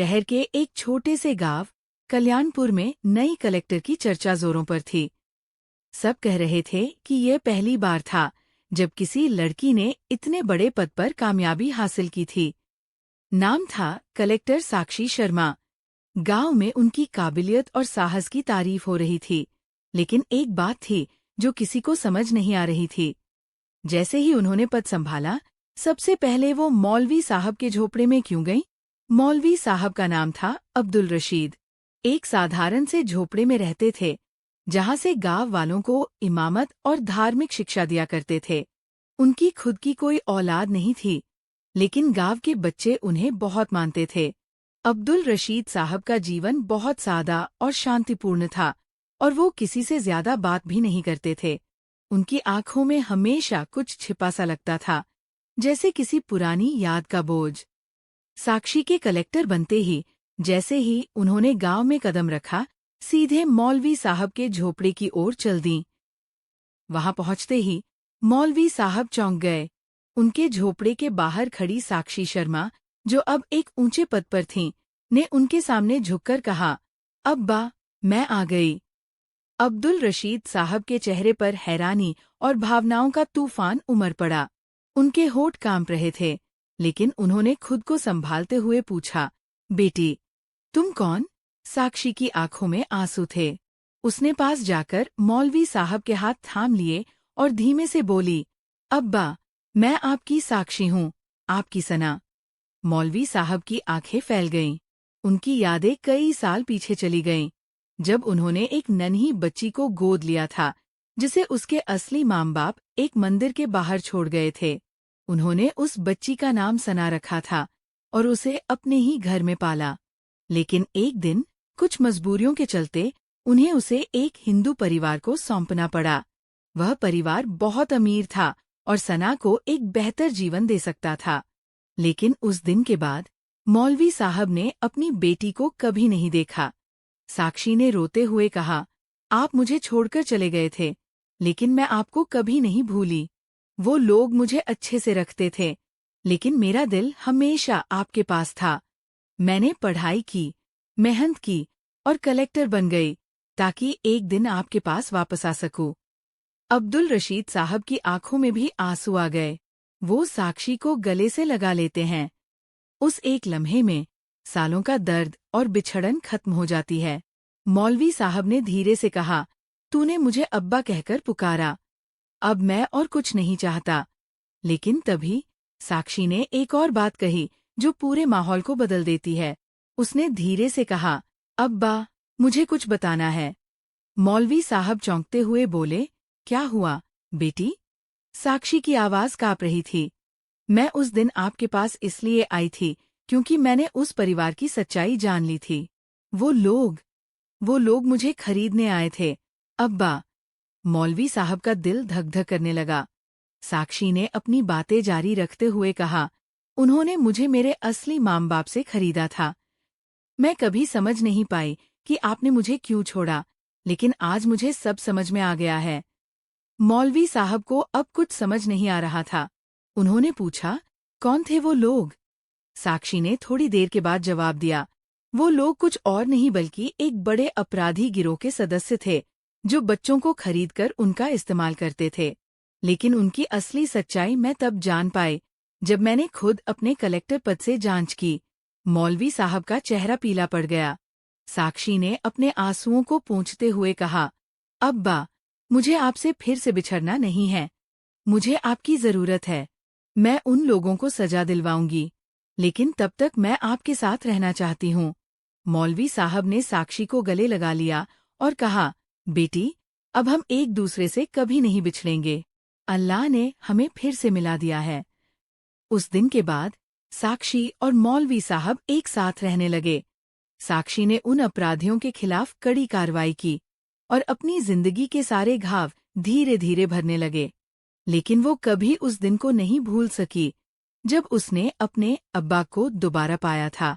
शहर के एक छोटे से गांव कल्याणपुर में नई कलेक्टर की चर्चा जोरों पर थी। सब कह रहे थे कि यह पहली बार था जब किसी लड़की ने इतने बड़े पद पर कामयाबी हासिल की थी। नाम था कलेक्टर साक्षी शर्मा। गांव में उनकी काबिलियत और साहस की तारीफ हो रही थी, लेकिन एक बात थी जो किसी को समझ नहीं आ रही थी। जैसे ही उन्होंने पद संभाला, सबसे पहले वो मौलवी साहब के झोपड़े में क्यों गईं? मौलवी साहब का नाम था अब्दुल रशीद। एक साधारण से झोपड़े में रहते थे, जहां से गांव वालों को इमामत और धार्मिक शिक्षा दिया करते थे। उनकी खुद की कोई औलाद नहीं थी, लेकिन गांव के बच्चे उन्हें बहुत मानते थे। अब्दुल रशीद साहब का जीवन बहुत सादा और शांतिपूर्ण था, और वो किसी से ज्यादा बात भी नहीं करते थे। उनकी आंखों में हमेशा कुछ छिपा सा लगता था, जैसे किसी पुरानी याद का बोझ। साक्षी के कलेक्टर बनते ही जैसे ही उन्होंने गांव में कदम रखा, सीधे मौलवी साहब के झोपड़े की ओर चल दीं। वहां पहुंचते ही मौलवी साहब चौंक गए। उनके झोपड़े के बाहर खड़ी साक्षी शर्मा, जो अब एक ऊंचे पद पर थीं, ने उनके सामने झुककर कहा, अब्बा, मैं आ गई। अब्दुल रशीद साहब के चेहरे पर हैरानी और भावनाओं का तूफान उमड़ पड़ा। उनके होठ कांप रहे थे, लेकिन उन्होंने खुद को संभालते हुए पूछा, बेटी, तुम कौन? साक्षी की आंखों में आंसू थे। उसने पास जाकर मौलवी साहब के हाथ थाम लिए और धीमे से बोली, अब्बा, मैं आपकी साक्षी हूँ, आपकी सना। मौलवी साहब की आंखें फैल गईं। उनकी यादें कई साल पीछे चली गईं, जब उन्होंने एक नन्ही बच्ची को गोद लिया था, जिसे उसके असली माँ बाप एक मंदिर के बाहर छोड़ गए थे। उन्होंने उस बच्ची का नाम सना रखा था और उसे अपने ही घर में पाला। लेकिन एक दिन कुछ मजबूरियों के चलते उन्हें उसे एक हिंदू परिवार को सौंपना पड़ा। वह परिवार बहुत अमीर था और सना को एक बेहतर जीवन दे सकता था। लेकिन उस दिन के बाद मौलवी साहब ने अपनी बेटी को कभी नहीं देखा। साक्षी ने रोते हुए कहा, आप मुझे छोड़कर चले गए थे, लेकिन मैं आपको कभी नहीं भूली। वो लोग मुझे अच्छे से रखते थे, लेकिन मेरा दिल हमेशा आपके पास था। मैंने पढ़ाई की, मेहनत की और कलेक्टर बन गई, ताकि एक दिन आपके पास वापस आ सकूं। अब्दुल रशीद साहब की आंखों में भी आंसू आ गए। वो साक्षी को गले से लगा लेते हैं। उस एक लम्हे में सालों का दर्द और बिछड़न खत्म हो जाती है। मौलवी साहब ने धीरे से कहा, तूने मुझे अब्बा कहकर पुकारा, अब मैं और कुछ नहीं चाहता। लेकिन तभी साक्षी ने एक और बात कही जो पूरे माहौल को बदल देती है। उसने धीरे से कहा, अब्बा, मुझे कुछ बताना है। मौलवी साहब चौंकते हुए बोले, क्या हुआ बेटी? साक्षी की आवाज कांप रही थी। मैं उस दिन आपके पास इसलिए आई थी क्योंकि मैंने उस परिवार की सच्चाई जान ली थी। वो लोग मुझे खरीदने आए थे, अब्बा। मौलवी साहब का दिल धक धक करने लगा। साक्षी ने अपनी बातें जारी रखते हुए कहा, उन्होंने मुझे मेरे असली माँ बाप से खरीदा था। मैं कभी समझ नहीं पाई कि आपने मुझे क्यों छोड़ा, लेकिन आज मुझे सब समझ में आ गया है। मौलवी साहब को अब कुछ समझ नहीं आ रहा था। उन्होंने पूछा, कौन थे वो लोग? साक्षी ने थोड़ी देर के बाद जवाब दिया, वो लोग कुछ और नहीं बल्कि एक बड़े अपराधी गिरोह के सदस्य थे, जो बच्चों को खरीदकर उनका इस्तेमाल करते थे। लेकिन उनकी असली सच्चाई मैं तब जान पाई जब मैंने खुद अपने कलेक्टर पद से जांच की। मौलवी साहब का चेहरा पीला पड़ गया। साक्षी ने अपने आंसुओं को पोंछते हुए कहा, अब्बा, मुझे आपसे फिर से बिछड़ना नहीं है। मुझे आपकी जरूरत है। मैं उन लोगों को सजा दिलवाऊंगी, लेकिन तब तक मैं आपके साथ रहना चाहती हूँ। मौलवी साहब ने साक्षी को गले लगा लिया और कहा, बेटी, अब हम एक दूसरे से कभी नहीं बिछड़ेंगे। अल्लाह ने हमें फिर से मिला दिया है। उस दिन के बाद साक्षी और मौलवी साहब एक साथ रहने लगे। साक्षी ने उन अपराधियों के खिलाफ कड़ी कार्रवाई की और अपनी जिंदगी के सारे घाव धीरे धीरे भरने लगे। लेकिन वो कभी उस दिन को नहीं भूल सकी जब उसने अपने अब्बा को दोबारा पाया था।